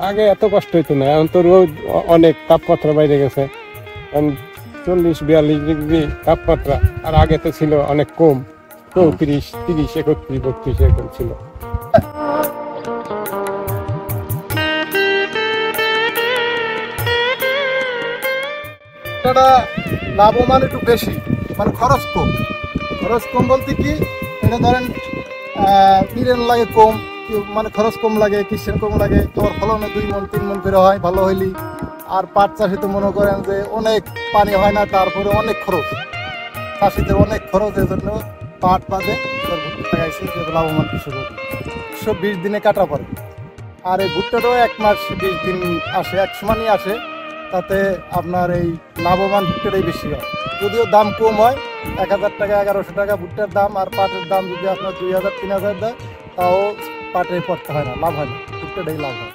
আগে এত কষ্ট হইতো না, এখন তো রোদ অনেক, তাপমাত্রা বাইরে গেছে, এখন 40-42 ডিগ্রি তাপমাত্রা। আর আগে তো ছিল অনেক কম, 34, 30, 31, 32 এরকম ছিল। এটা লাভবান একটু বেশি, মানে খরচ কম। খরচ কম বলতে কি, এটা ধরেন বিরেন লাগে কম, মানে খরচ কম লাগে, কিষেন কম লাগে, তোমার ফলনে 2 মণ 3 মণ করে হয় ভালো হইলি। আর পাট চাষে তো মনে করেন যে অনেক পানি হয় না, তারপরে অনেক খরচ, চাষিদের অনেক খরচ, এর জন্য পাট বাদে ভুট্টা লাগাইছে, যেহেতু লাভবান কৃষক। 120 দিনে কাটা পড়ে। আর এই ভুট্টাটাও 1 মাস 20 দিন আসে, এক সমানই আসে। তাতে আপনার এই লাভবান ভুট্টাটাই বেশি হয়, যদিও দাম কম হয়। 1000 টাকা 1100 টাকা ভুট্টার দাম, আর পাটের দাম যদি আপনার 2000 3000 দেয়, তাও পাটে পড়তে হয় না, লাভ হয় না, ভুট্টাটাই লাভ হয়।